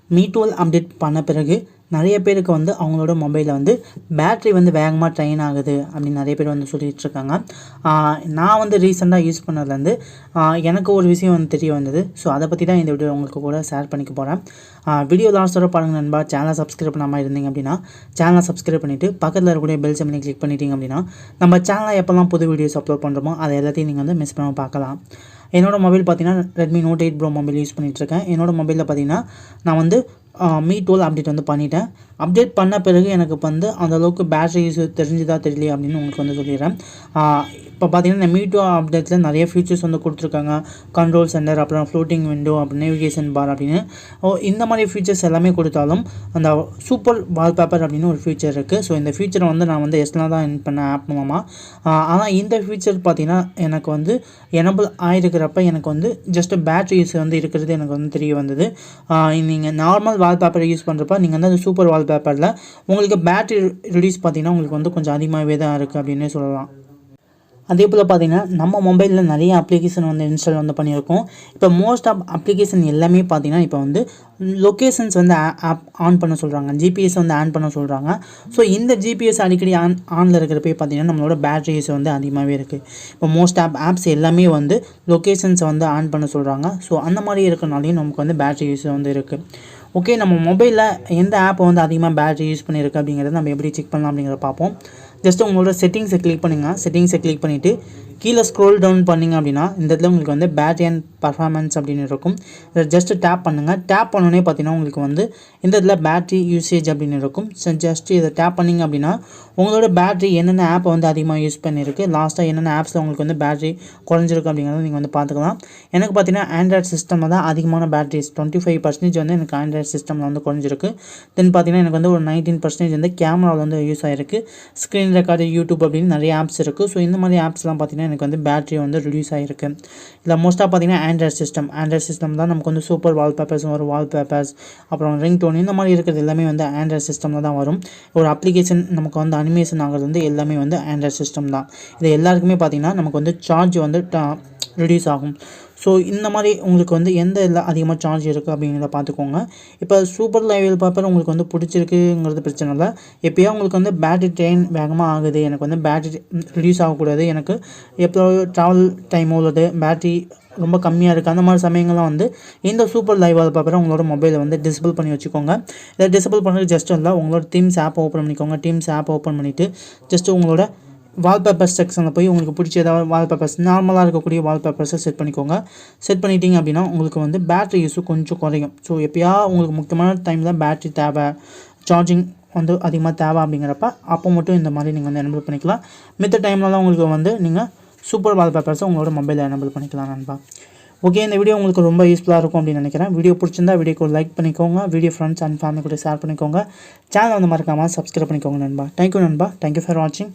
Mi 12 update பண்ண பிறகு நிறைய பேருக்கு வந்து அவங்களோட மொபைலில் வந்து பேட்ரி வந்து வேகமாக ட்ரெயின் ஆகுது அப்படின்னு நிறைய பேர் வந்து சொல்லிகிட்டு இருக்காங்க. நான் வந்து ரீசெண்டாக யூஸ் பண்ணதுலேருந்து எனக்கு ஒரு விஷயம் வந்து தெரிய வந்தது. ஸோ அதை பற்றி தான் இந்த வீடியோ உங்களுக்கு கூட ஷேர் பண்ணிக்க போகிறேன். வீடியோ லாஸ்ட்டோட பாருங்கள் நண்பா. சேனலை சப்ஸ்கிரைப் பண்ணாமல் இருந்தீங்க அப்படின்னா சேனலை சப்ஸ்கிரைப் பண்ணிவிட்டு பக்கத்தில் இருக்கக்கூடிய பெல் சிம்பலை கிளிக் பண்ணிட்டீங்க அப்படின்னா நம்ம சேனலில் எப்போல்லாம் புது வீடியோஸ் அப்லோட் பண்ணுறோமோ அதை எல்லாத்தையும் நீங்கள் வந்து மிஸ் பண்ணாமல் பார்க்கலாம். என்னோடய மொபைல் பார்த்தீங்கன்னா Redmi Note 8 Pro mobile use பண்ணிகிட்ருக்கேன். என்னோடய மொபைலில் பார்த்தீங்கன்னா நான் வந்து Mi 12 அப்டேட் வந்து பண்ணிட்டேன். அப்டேட் பண்ண பிறகு எனக்கு வந்து அந்தளவுக்கு பேட்ரி யூஸ் தெரிஞ்சுதா தெரியலையே அப்படின்னு உங்களுக்கு வந்து சொல்லிடுறேன். இப்போ பார்த்தீங்கன்னா Mi 12 அப்டேட்டில் நிறைய ஃபீச்சர்ஸ் வந்து கொடுத்துருக்காங்க. கண்ட்ரோல் சென்டர், அப்புறம் ஃப்ளோட்டிங் விண்டோ, அப்புறம் நேவிகேஷன் பார் அப்படின்னு இந்த மாதிரி ஃபீச்சர்ஸ் எல்லாமே கொடுத்தாலும் அந்த சூப்பர் வால்பேப்பர் அப்படின்னு ஒரு ஃபீச்சர் இருக்குது. ஸோ இந்த ஃபீச்சரை வந்து நான் வந்து எஸ்லாம் தான் இன் பண்ண ஆப் மூலமாக. ஆனால் இந்த ஃபீச்சர் பார்த்தீங்கன்னா எனக்கு வந்து எனபிள் ஆகிருக்கிறப்ப எனக்கு வந்து ஜஸ்ட் பேட்ரி யூஸ் வந்து இருக்கிறது எனக்கு வந்து தெரிய வந்தது. நீங்கள் நார்மல் வால்பேப்பர் யூஸ் பண்ணுறப்ப நீங்கள் வந்து அந்த சூப்பர் வால்பேப்பரில் உங்களுக்கு பேட்ரி ரிலீஸ் பார்த்தீங்கன்னா உங்களுக்கு வந்து கொஞ்சம் அதிகமாகவே தான் இருக்குது அப்படின்னே சொல்லலாம். அதே போல் பார்த்தீங்கன்னா நம்ம மொபைலில் நிறைய அப்ளிகேஷன் வந்து இன்ஸ்டால் வந்து பண்ணியிருக்கோம். இப்போ மோஸ்ட் ஆஃப் அப்ளிகேஷன் எல்லாமே பார்த்தீங்கன்னா இப்போ வந்து லொக்கேஷன்ஸ் வந்து ஆப் ஆன் பண்ண சொல்கிறாங்க, ஜிபிஎஸ் வந்து ஆன் பண்ண சொல்கிறாங்க. ஸோ இந்த ஜிபிஎஸ் அடிக்கடி ஆனில் இருக்கிறப்ப பார்த்தீங்கன்னா நம்மளோட பேட்ரி யூஸ் வந்து அதிகமாகவே இருக்குது. இப்போ மோஸ்ட் ஆப்ஸ் எல்லாமே வந்து லொக்கேஷன்ஸை வந்து ஆன் பண்ண சொல்கிறாங்க. ஸோ அந்த மாதிரி இருக்கிறனாலையும் நமக்கு வந்து பேட்ரி யூஸ் வந்து இருக்குது. ஓகே, நம்ம மொபைலில் எந்த ஆப்பை வந்து அதிகமாக பேட்ரி யூஸ் பண்ணியிருக்கு அப்படிங்கிறத நம்ம எப்படி செக் பண்ணலாம் அப்படிங்கிறத பார்ப்போம். ஜஸ்ட் உங்களோட செட்டிங்ஸை கிளிக் பண்ணுங்கள். செட்டிங்ஸை கிளிக் பண்ணிவிட்டு கீழே ஸ்க்ரோல் டவுன் பண்ணிங்க அப்படின்னா இந்த இடத்துல உங்களுக்கு வந்து பேட்டரி அண்ட் பர்ஃபார்மன்ஸ் அப்படின்னு இருக்கும். இதை ஜஸ்ட் டேப் பண்ணுங்கள். டேப் பண்ணோன்னே பார்த்தீங்கன்னா உங்களுக்கு வந்து இந்த இடத்துல பேட்ரி யூசேஜ் அப்படின்னு இருக்கும். ஸோ ஜஸ்ட் இதை டேப் பண்ணிங்க அப்படின்னா உங்களோட பேட்ரி என்னென்ன ஆப்பை வந்து அதிகமாக யூஸ் பண்ணியிருக்கு, லாஸ்ட்டாக என்னென்ன ஆப்ஸில் உங்களுக்கு வந்து பேட்ரி குறைஞ்சிருக்கு அப்படிங்கிறத நீங்கள் வந்து பார்த்துக்கலாம். எனக்கு பார்த்தீங்கன்னா ஆண்ட்ராய்ட் சிஸ்டமில் தான் அதிகமான பேட்ரிஸ் 25% வந்து எனக்கு ஆண்ட்ராய்ட் சிஸ்டமில் வந்து குறைஞ்சிருக்கு. தென் பார்த்தீங்கன்னா எனக்கு வந்து ஒரு 19% வந்து கேமராவில் வந்து யூஸ் ஆகிருக்கு. ஸ்க்ரீன் ரெக்கார்டு, யூடியூப் அப்படின்னு நிறைய ஆப்ஸ் இருக்குது. ஸோ இந்த மாதிரி ஆப்ஸ்லாம் பார்த்தீங்கன்னா எனக்கு வந்து பேட்ரி வந்து ரிடியூஸ் ஆகிருக்கு. இதில் மோஸ்ட்டாக பார்த்தீங்கன்னா ஆண்ட்ராய்ட் சிஸ்டம் தான் நமக்கு வந்து சூப்பர் வால்பேப்பர்ஸ் வரும். வால்பேப்பர்ஸ் அப்புறம் ரிங் டோன் இந்த மாதிரி இருக்கிறது எல்லாமே வந்து ஆண்ட்ராய்ட் சிஸ்டமில் தான் வரும். ஒரு அப்ளிகேஷன் நமக்கு வந்து அனிமேஷன் ஆகிறது வந்து எல்லாமே வந்து ஆண்ட்ராய்ட் சிஸ்டம் தான். இது எல்லாருக்குமே பார்த்தீங்கன்னா நமக்கு வந்து சார்ஜ் வந்து ரிடியூஸ் ஆகும். ஸோ இந்த மாதிரி உங்களுக்கு வந்து எந்த இதில் அதிகமாக சார்ஜ் இருக்குது அப்படிங்கிறத பார்த்துக்கோங்க. இப்போ சூப்பர் லைவ் பேப்பர் உங்களுக்கு வந்து பிடிச்சிருக்குங்கிறது பிரச்சனை இல்லை. எப்போயா உங்களுக்கு வந்து பேட்டரி ட்ரெயின் வேகமாக ஆகுது, எனக்கு வந்து பேட்டரி ரிடியூஸ் ஆகக்கூடாது, எனக்கு எப்போ ட்ராவல் டைம் உள்ளது, பேட்டரி ரொம்ப கம்மியாக இருக்குது, அந்த மாதிரி சமயங்கள்லாம் வந்து இந்த சூப்பர் லைவ் வால்பேப்பரை உங்களோட மொபைலை வந்து டிசபிள் பண்ணி வச்சுக்கோங்க. இதை டிசபிள் பண்ணுறது ஜஸ்ட் இல்லை, உங்களோட டீம்ஸ் ஆப் ஓப்பன் பண்ணிக்கோங்க. டீம்ஸ் ஆப் ஓப்பன் பண்ணிவிட்டு ஜஸ்ட் உங்களோட வால்பேப்பர்ஸ் செக்ஷனில் போய் உங்களுக்கு பிடிச்ச ஏதாவது வால்பேப்பர்ஸ் நார்மலாக இருக்கக்கூடிய வால்பேப்பர்ஸை செட் பண்ணிக்கோங்க. செட் பண்ணிட்டீங்க அப்படின்னா உங்களுக்கு வந்து பேட்ரி யூஸு கொஞ்சம் குறையும். ஸோ எப்போயா உங்களுக்கு முக்கியமான டைமில் பேட்ரி தேவை, சார்ஜிங் வந்து அதிகமாக தேவை அப்படிங்கிறப்ப அப்போ மட்டும் இந்த மாதிரி நீங்கள் வந்து எனபிள் பண்ணிக்கலாம். மித்த டைம்லலாம் உங்களுக்கு வந்து நீங்கள் சூப்பர் வால்பேப்பர்ஸை உங்களோட மொபைலில் எனபிள் பண்ணிக்கலாம் நண்பா. ஓகே, இந்த வீடியோ உங்களுக்கு ரொம்ப யூஸ்ஃபுல்லாக இருக்கும் அப்படின்னு நினைக்கிறேன். வீடியோ பிடிச்சிருந்தா வீடியோக்கு லைக் பண்ணிக்கோங்க. வீடியோ ஃப்ரெண்ட்ஸ் அண்ட் ஃபேமிலி கூட ஷேர் பண்ணிக்கோங்க. சேனல் வந்து மறக்காமல் சப்ஸ்கிரைப் பண்ணிக்கோங்க நண்பா. தேங்க்யூ நண்பா. தேங்க்யூ ஃபார் வாட்சிங்.